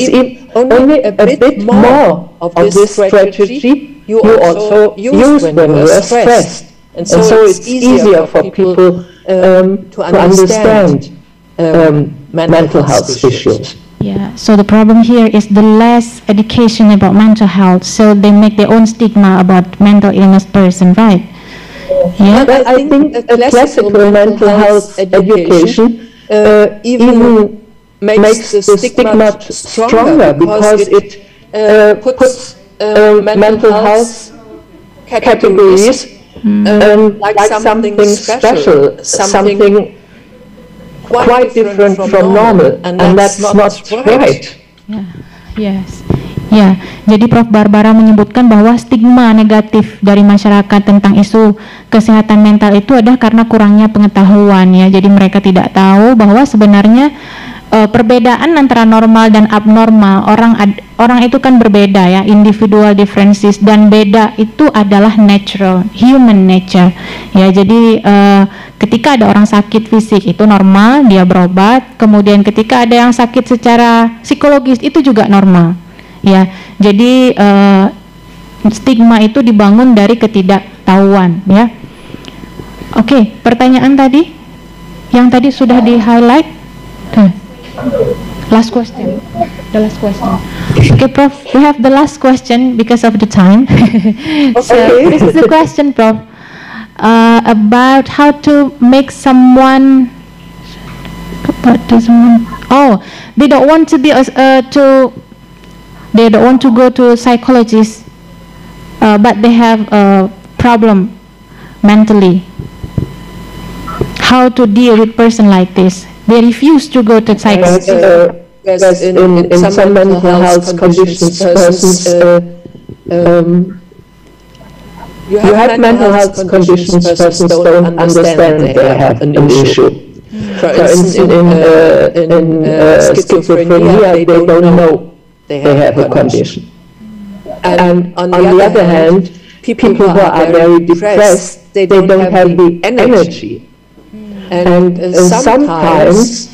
only a bit more of this strategy you also use when you are stressed. And so it's easier for people to understand mental health issues. Yeah, so the problem here is the less education about mental health, so they make their own stigma about mental illness person, right? Yeah, but I think a classical mental health education even makes the stigma stronger because it puts mental health categories like something special, something quite different from normal, and that's not right. Yes. Ya, jadi Prof. Barbara menyebutkan bahwa stigma negatif dari masyarakat tentang isu kesehatan mental itu adalah karena kurangnya pengetahuan ya. Jadi mereka tidak tahu bahwa sebenarnya perbedaan antara normal dan abnormal, orang itu kan berbeda ya, individual differences, dan beda itu adalah natural, human nature ya. Jadi ketika ada orang sakit fisik itu normal, dia berobat. Kemudian ketika ada yang sakit secara psikologis itu juga normal ya. Jadi stigma itu dibangun dari ketidaktahuan ya. Oke, pertanyaan tadi yang tadi sudah di highlight. Last question. The last question. Okay, Prof, we have the last question because of the time. So this is the question, Prof, about how to make someone. Oh, they don't want to be they don't want to go to a psychologist, but they have a problem mentally. How to deal with person like this? They refuse to go to psychologist. In some mental health conditions, persons you have mental health conditions, persons don't understand they have an issue. For instance, in schizophrenia, they don't know they have a condition. And on the other hand, people who are very depressed, they don't have the energy. And sometimes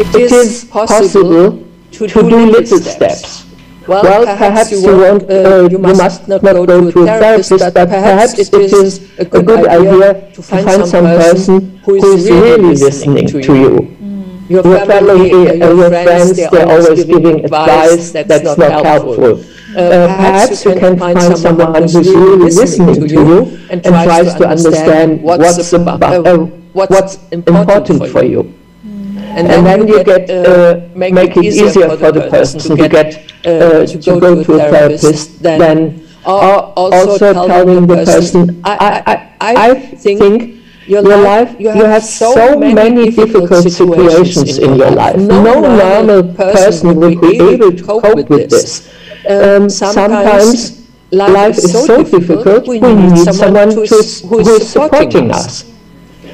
it is possible to do little steps. Well, perhaps you must not go to a therapist, but perhaps it is a good idea to find some person who is really listening to you. Your family, your friends, they're always giving advice that's not helpful. Perhaps you can find someone who's really listening to you and tries to understand what's important for you. And then you make it easier for the person to go to a therapist. Then also telling the person, I think your life, you have so many difficult situations in your life. No normal person will be able to cope with this. Sometimes life is so difficult, we need someone who is supporting us.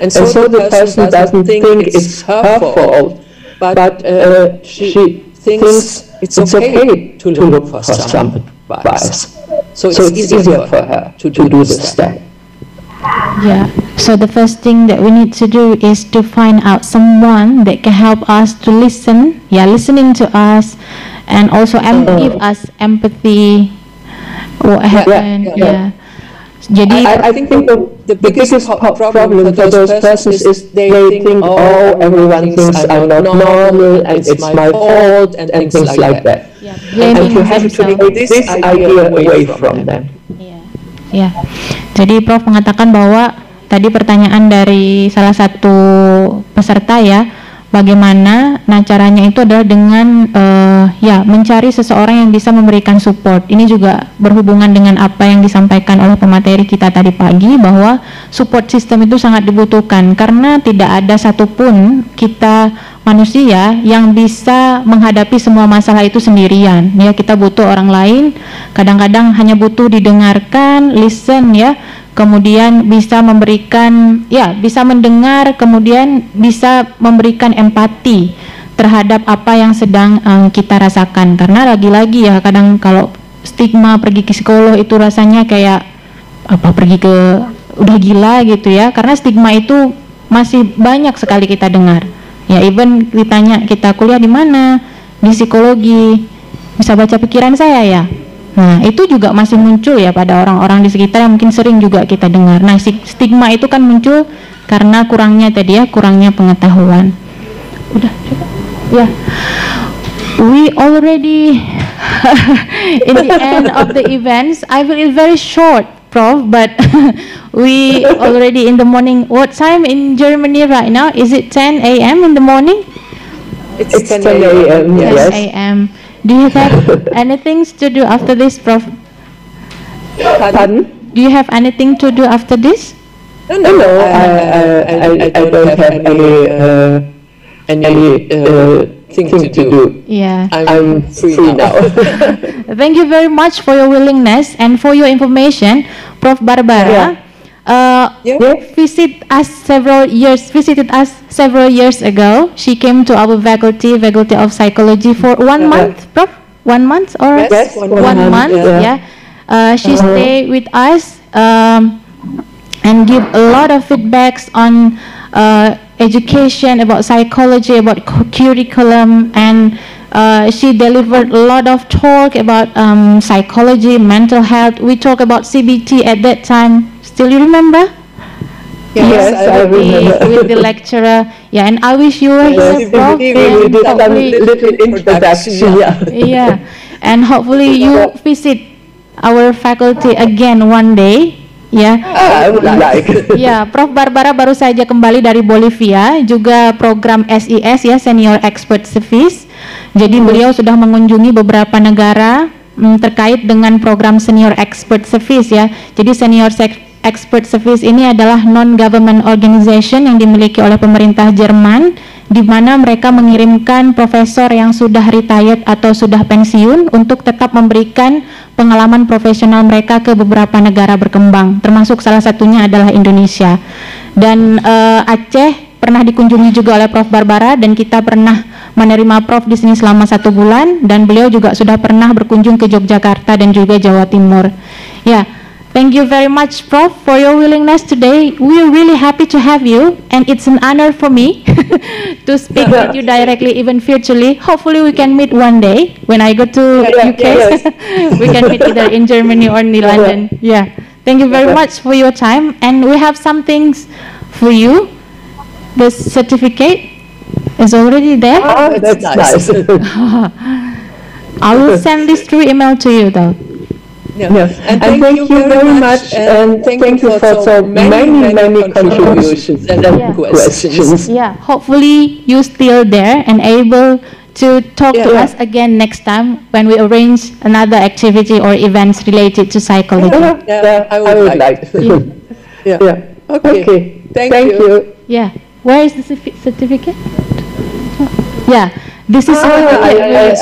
And so the person doesn't think it's her fault, but she thinks it's okay to look for some advice. So it's easier for her to do this step. Yeah, so the first thing that we need to do is to find out someone that can help us to listen, listening to us, and also give us empathy. Jadi, I think the biggest problem for those persons is they think, oh, everyone thinks I'm not normal and it's my fault and things like that. And you have to take this idea away from them. Jadi Prof mengatakan bahwa tadi pertanyaan dari salah satu peserta ya, bagaimana caranya itu adalah dengan mencari seseorang yang bisa memberikan support. Ini juga berhubungan dengan apa yang disampaikan oleh pemateri kita tadi pagi, bahwa support system itu sangat dibutuhkan karena tidak ada satupun kita manusia yang bisa menghadapi semua masalah itu sendirian ya. Kita butuh orang lain, kadang-kadang hanya butuh didengarkan, listen ya, kemudian bisa memberikan bisa mendengar, kemudian bisa memberikan empati terhadap apa yang sedang kita rasakan. Karena lagi-lagi ya, kadang kalau stigma pergi ke psikolog itu rasanya kayak pergi ke udah gila gitu ya, karena stigma itu masih banyak sekali kita dengar. Ya, even ditanya kita kuliah di mana, di psikologi, bisa baca pikiran saya ya. Nah, itu juga masih muncul ya pada orang-orang di sekitar yang mungkin sering juga kita dengar. Nah, stigma itu kan muncul karena kurangnya tadi ya, kurangnya pengetahuan. Udah, coba. Ya. We already in the end of the events. I feel it's very short, Prof, but we already in the morning. What time in Germany right now? Is it 10 a.m. in the morning? It's 10 a.m. 10 a.m. Do you have anything to do after this, Prof? Pardon? Do you have anything to do after this? No, I don't have any thing to do. Yeah. I'm free now. Thank you very much for your willingness and for your information, Prof. Barbara. Visited us several years ago. She came to our faculty of psychology for 1 month, Prof. 1 month or yes, 1 month? Yeah. She stayed with us and give a lot of feedbacks on education, about psychology, about curriculum, and she delivered a lot of talk about psychology, mental health. We talked about CBT at that time. Still you remember? Yes, I remember. With the lecturer. Yeah, and I wish you were here, Prof. We did some little introduction. Yeah, and hopefully you visit our faculty again one day. Ya, I would like. Ya, Prof. Barbara baru saja kembali dari Bolivia, juga program SIS ya, Senior Expert Service. Jadi beliau sudah mengunjungi beberapa negara terkait dengan program Senior Expert Service ya. Jadi Senior Expert Service ini adalah non-government organization yang dimiliki oleh pemerintah Jerman, di mana mereka mengirimkan profesor yang sudah retired atau sudah pensiun untuk tetap memberikan pengalaman profesional mereka ke beberapa negara berkembang, termasuk salah satunya adalah Indonesia. Dan Aceh pernah dikunjungi juga oleh Prof. Barbara, dan kita pernah menerima Prof di sini selama 1 bulan, dan beliau juga sudah pernah berkunjung ke Yogyakarta dan juga Jawa Timur. Ya. Thank you very much, Prof, for your willingness today. We are really happy to have you, and it's an honor for me to speak with you directly, even virtually. Hopefully, we can meet one day when I go to UK. We can meet either in Germany or in London. Yeah. Thank you very much for your time, and we have some things for you. The certificate is already there. Oh, that's nice. I will send this through email to you, though. Yes. And thank you very much, and thank you for so many contributions and questions. Yeah, hopefully you still there and able to talk to us again next time when we arrange another activity or events related to psychology. I would like. Okay. Thank you. Yeah. Where is the certificate? Yeah. This is certificate.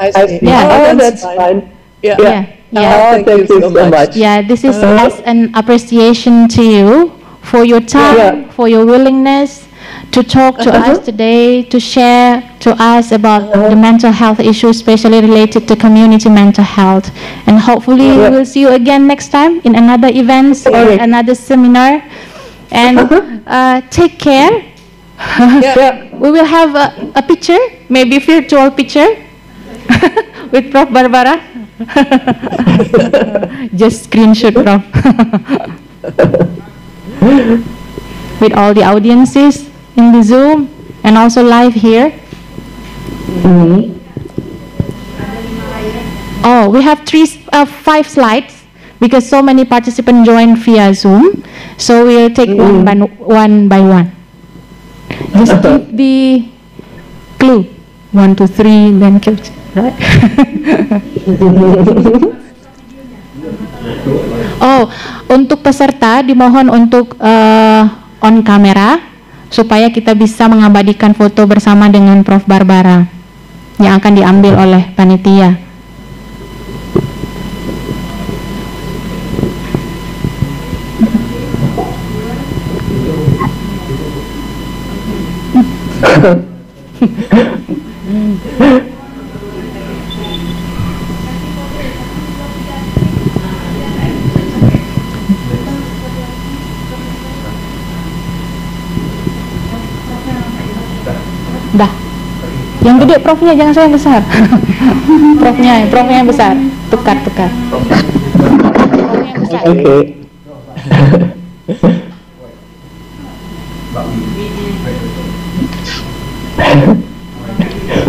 I see. Yeah. That's fine. Yeah. Thank you so much. Yeah, this is as an appreciation to you for your time, for your willingness to talk to us today, to share to us about the mental health issues, especially related to community mental health. And hopefully we will see you again next time in another event or another seminar. And take care. We will have a picture, maybe virtual picture with Prof. Barbara. Just screenshot, Prof. With all the audiences in the Zoom and also live here. Oh, we have 5 slides because so many participants joined via Zoom. So we'll take one by one. Just give the clue. 1, 2, 3, then capture. Right? Oh, untuk peserta dimohon untuk on kamera supaya kita bisa mengabadikan foto bersama dengan Prof. Barbara yang akan diambil oleh panitia. Yang gede profnya, jangan saya yang besar. profnya yang besar. Tukar. Profnya yang besar. Oke.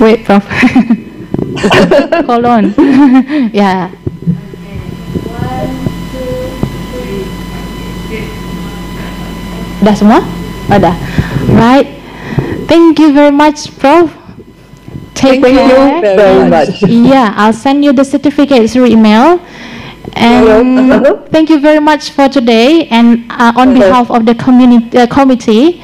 Wait, Prof. Hold on. Ya. Udah semua? Udah. Right. Thank you very much, Prof. Thank you very much. Yeah, I'll send you the certificate through email. And thank you very much for today. And on behalf of the committee,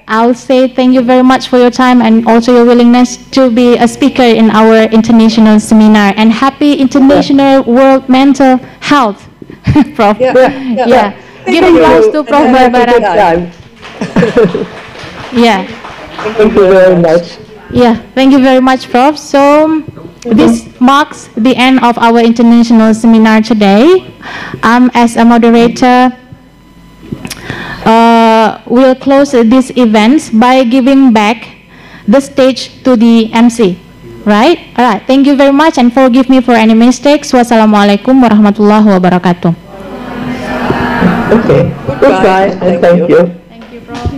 I'll say thank you very much for your time and also your willingness to be a speaker in our international seminar. And happy International World Mental Health, Prof. Yeah. Give applause to Prof. Barbara. Yeah. Thank you very much. Yeah, thank you very much, Prof. So this marks the end of our international seminar today. As a moderator, we'll close this event by giving back the stage to the MC. Right? All right. Thank you very much and forgive me for any mistakes. Wassalamualaikum warahmatullahi wabarakatuh. Okay. Goodbye and thank you. Thank you, Prof.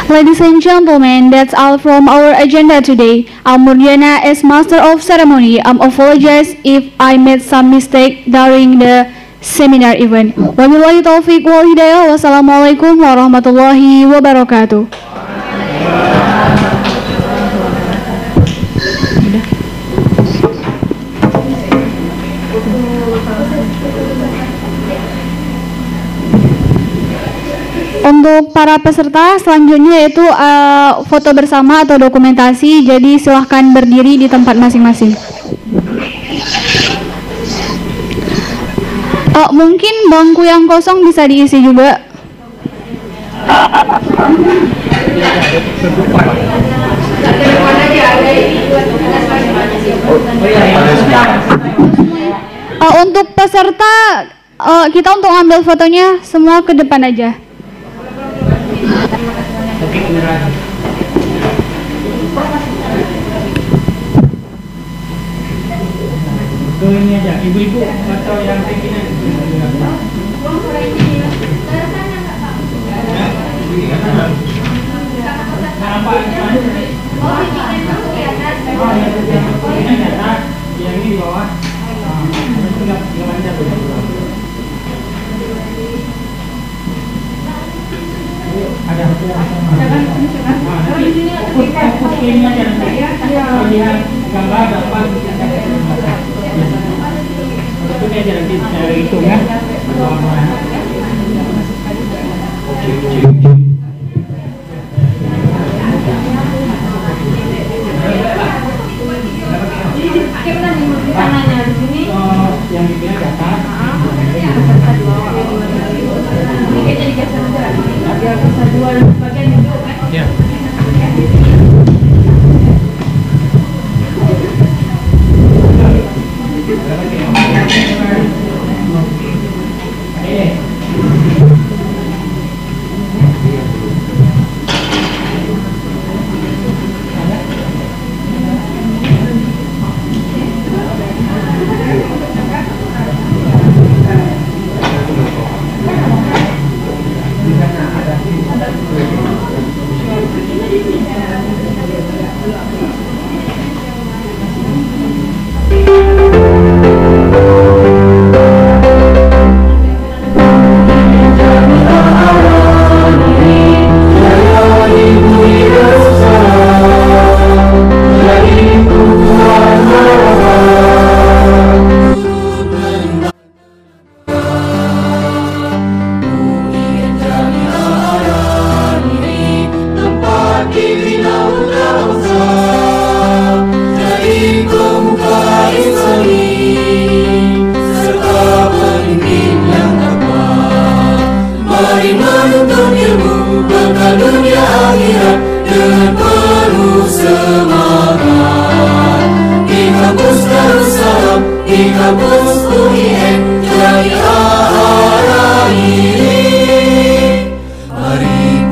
Ladies and gentlemen, that's all from our agenda today. I'm Murdiana as Master of Ceremony. I apologize if I made some mistake during the seminar event. Wabillahi taufiq wal hidayah. Wassalamualaikum warahmatullahi wabarakatuh. Untuk para peserta selanjutnya yaitu foto bersama atau dokumentasi, jadi silahkan berdiri di tempat masing-masing. Mungkin bangku yang kosong bisa diisi juga. Untuk peserta, kita untuk ambil fotonya semua ke depan aja. Ini aja, ibu-ibu atau yang pimpinan. Yang ini di bawah. Ada ini aja nanti. Lihat gambar dapat. Itu aja nanti saya hitung ya. Yang dipilih data. Ya. di Kampus Uin Ar-Raniry. Mari